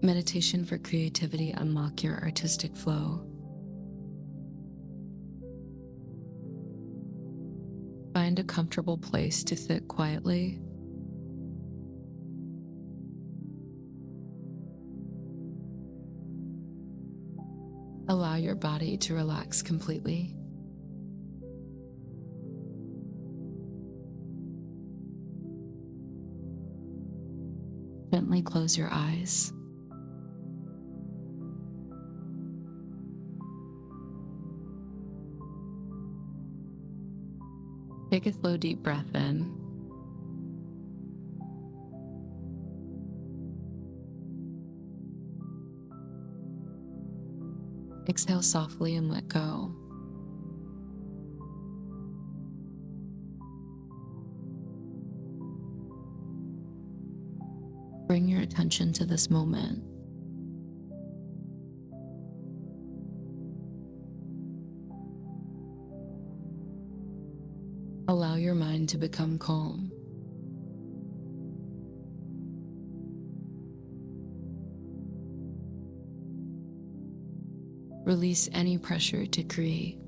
Meditation for creativity. Unlock your artistic flow. Find a comfortable place to sit quietly. Allow your body to relax completely. Gently close your eyes. Take a slow, deep breath in. Exhale softly and let go. Bring your attention to this moment. Allow your mind to become calm. Release any pressure to create.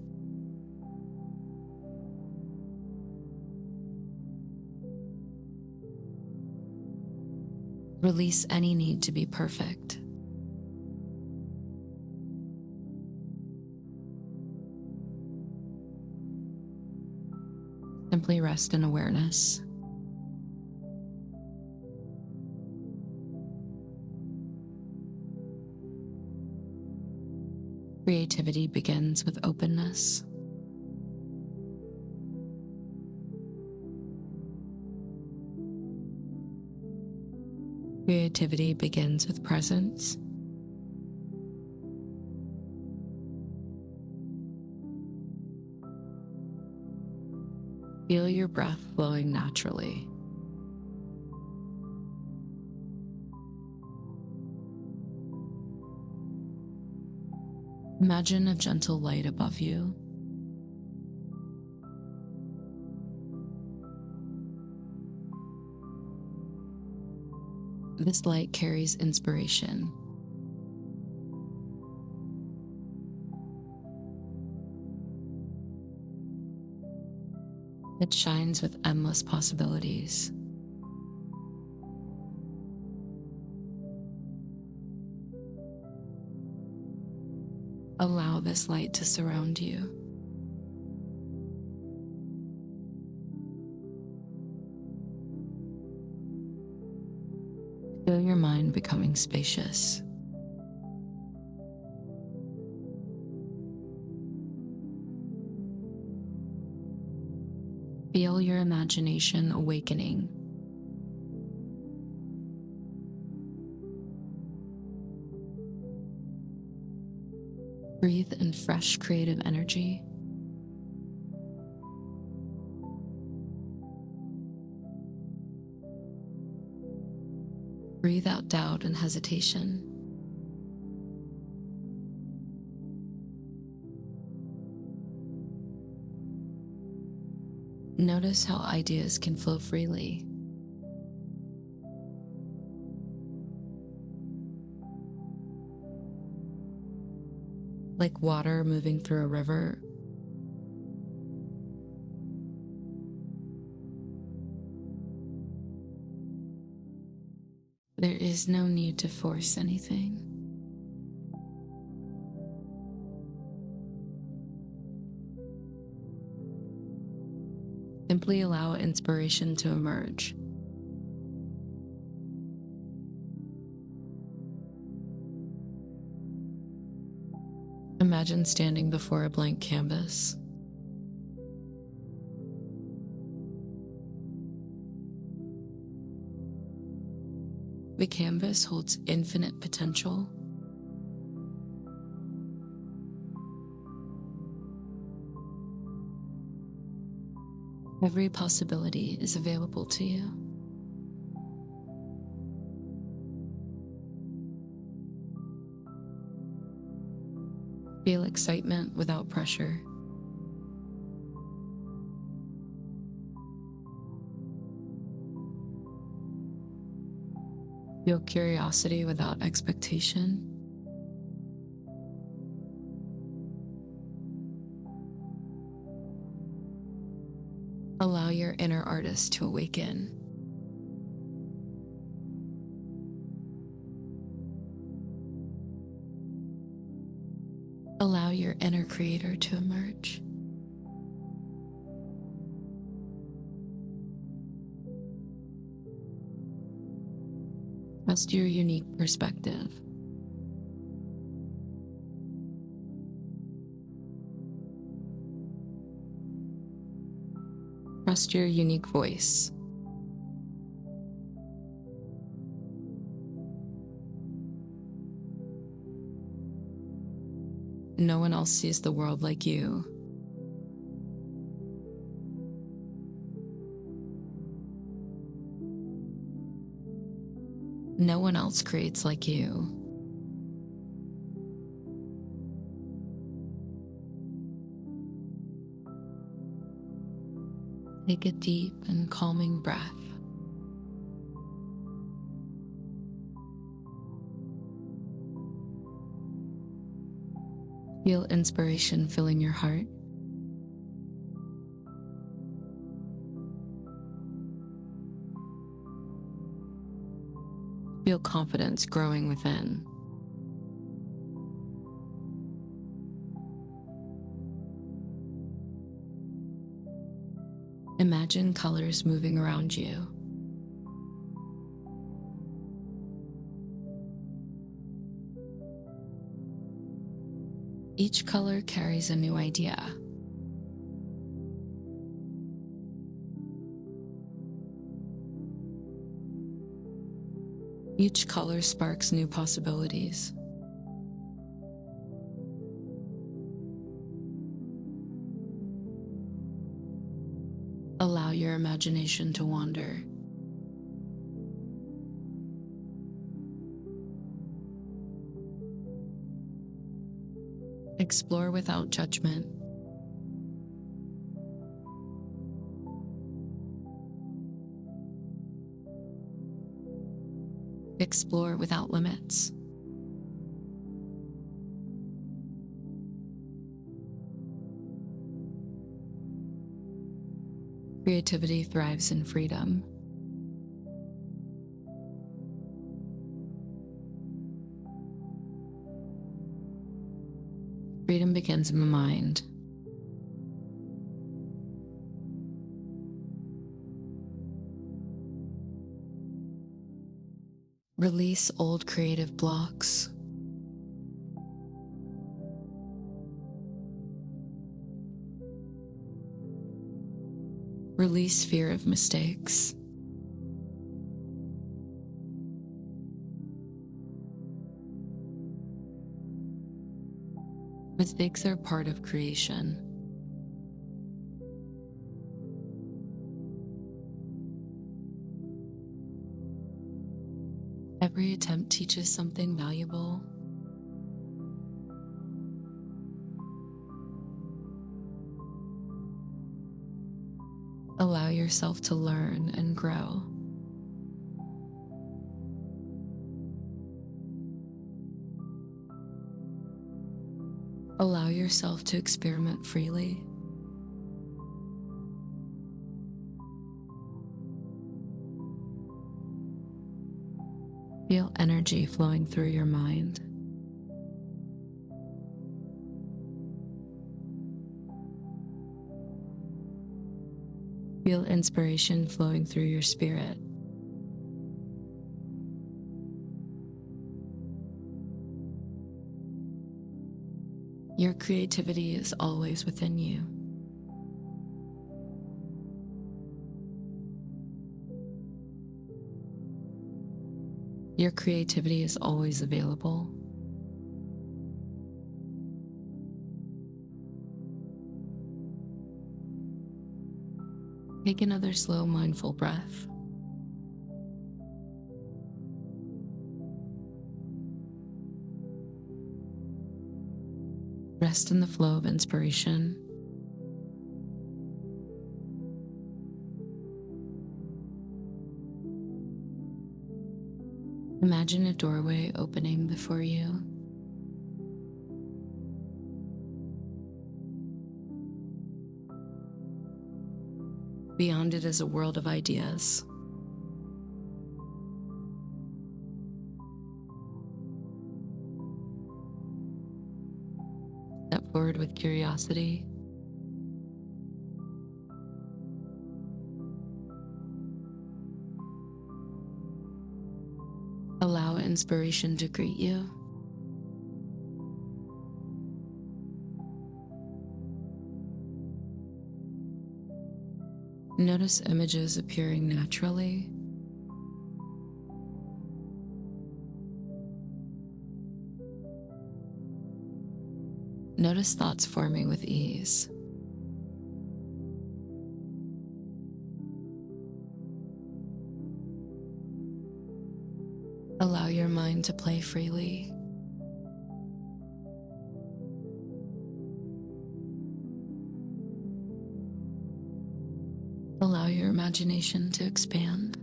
Release any need to be perfect. Simply rest in awareness. Creativity begins with openness. Creativity begins with presence. Feel your breath flowing naturally. Imagine a gentle light above you. This light carries inspiration. It shines with endless possibilities. Allow this light to surround you. Feel your mind becoming spacious. Feel your imagination awakening. Breathe in fresh creative energy. Breathe out doubt and hesitation. Notice how ideas can flow freely. Like water moving through a river. There is no need to force anything. Simply allow inspiration to emerge. Imagine standing before a blank canvas. The canvas holds infinite potential. Every possibility is available to you. Feel excitement without pressure. Feel curiosity without expectation. Allow your inner artist to awaken. Allow your inner creator to emerge. Trust your unique perspective. Trust your unique voice. No one else sees the world like you. No one else creates like you. Take a deep and calming breath. Feel inspiration filling your heart. Feel confidence growing within. Imagine colors moving around you. Each color carries a new idea. Each color sparks new possibilities. Allow your imagination to wander. Explore without judgment. Explore without limits. Creativity thrives in freedom. Freedom begins in the mind. Release old creative blocks. Release fear of mistakes. Mistakes are part of creation. Every attempt teaches something valuable. Allow yourself to learn and grow. Allow yourself to experiment freely. Feel energy flowing through your mind. Feel inspiration flowing through your spirit. Your creativity is always within you. Your creativity is always available. Take another slow, mindful breath. Rest in the flow of inspiration. Imagine a doorway opening before you. Beyond it is a world of ideas. Step forward with curiosity. Allow inspiration to greet you. Notice images appearing naturally. Notice thoughts forming with ease. Allow your mind to play freely. Allow your imagination to expand.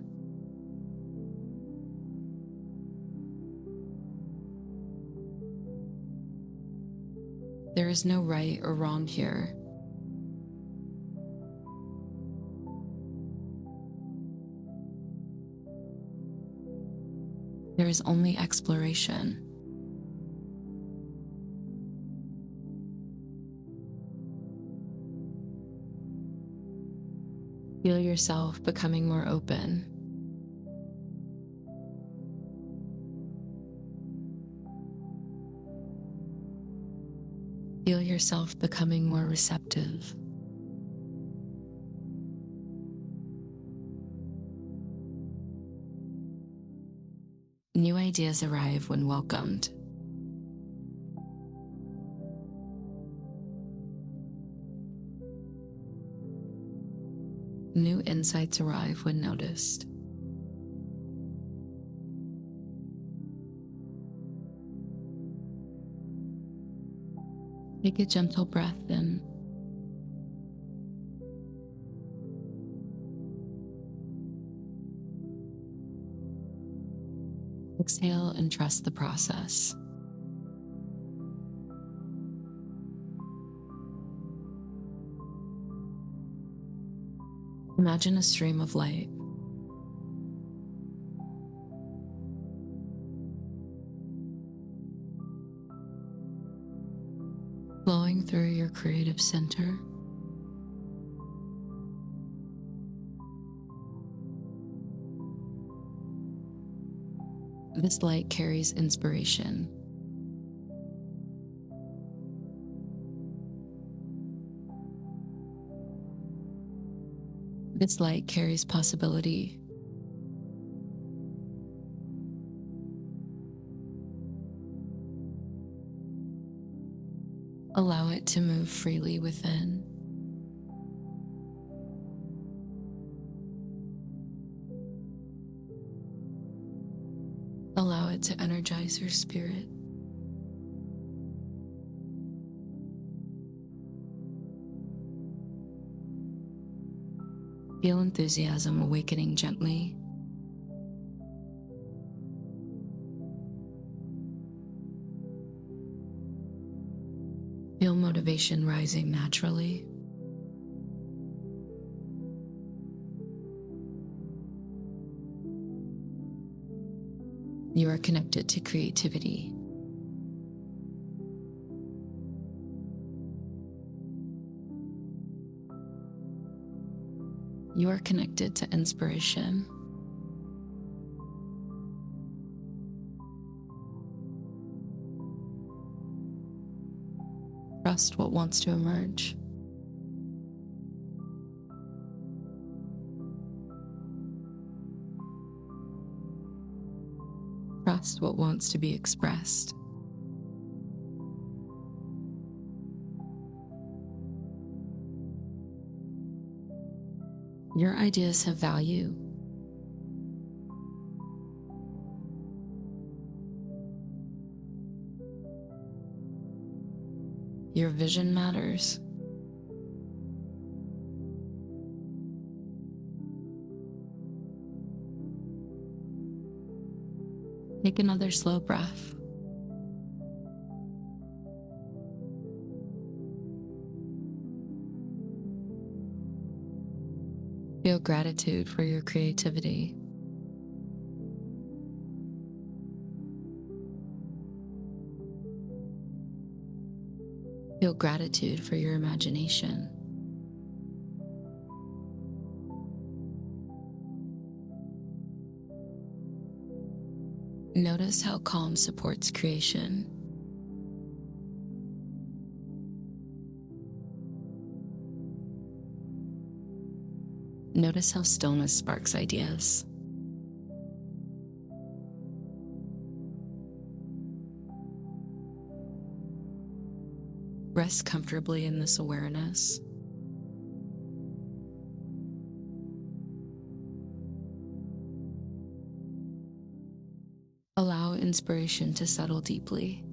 There is no right or wrong here. There is only exploration. Feel yourself becoming more open. Feel yourself becoming more receptive. New ideas arrive when welcomed. New insights arrive when noticed. Take a gentle breath in. Exhale and trust the process. Imagine a stream of light. Flowing through your creative center. This light carries inspiration. This light carries possibility. Allow it to move freely within. Allow it to energize your spirit. Feel enthusiasm awakening gently. Feel motivation rising naturally. You are connected to creativity. You are connected to inspiration. Trust what wants to emerge. Trust what wants to be expressed. Your ideas have value. Your vision matters. Take another slow breath. Feel gratitude for your creativity. Feel gratitude for your imagination. Notice how calm supports creation. Notice how stillness sparks ideas. Rest comfortably in this awareness. Allow inspiration to settle deeply.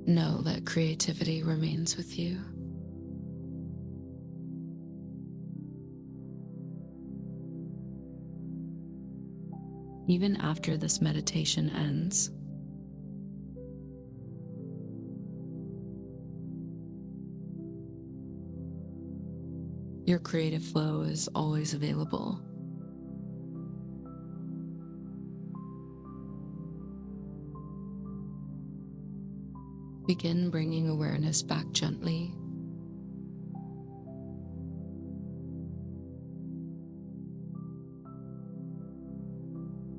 Know that creativity remains with you. Even after this meditation ends. Your creative flow is always available. Begin bringing awareness back gently.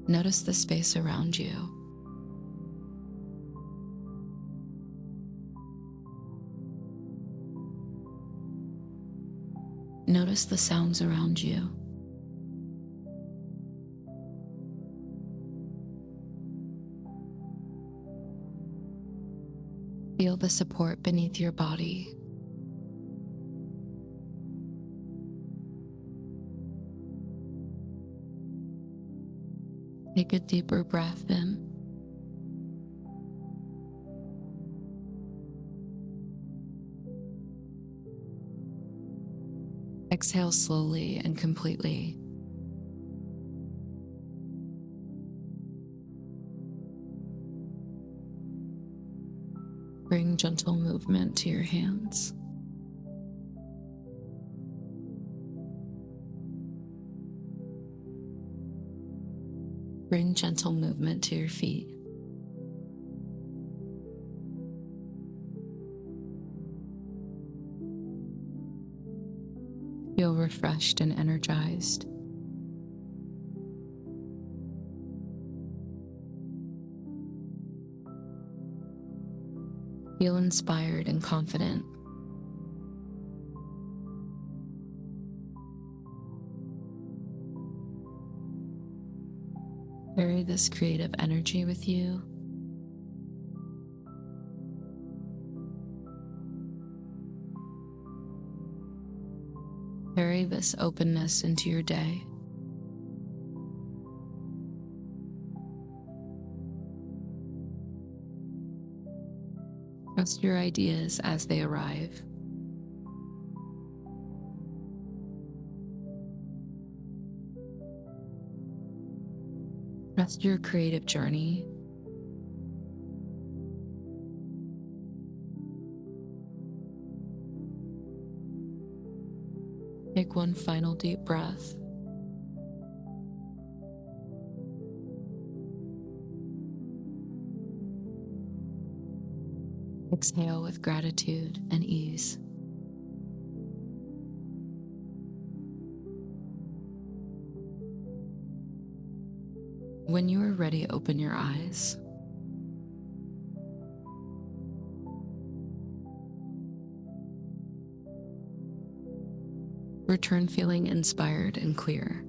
Notice the space around you. Notice the sounds around you. Feel the support beneath your body. Take a deeper breath in. Exhale slowly and completely. Bring gentle movement to your hands. Bring gentle movement to your feet. Feel refreshed and energized. Feel inspired and confident. Carry this creative energy with you. Carry this openness into your day. Trust your ideas as they arrive. Trust your creative journey. Take one final deep breath. Exhale with gratitude and ease. When you are ready, open your eyes. Return feeling inspired and clear.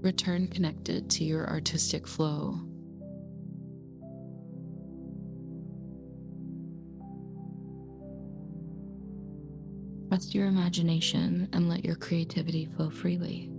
Return connected to your artistic flow. Trust your imagination and let your creativity flow freely.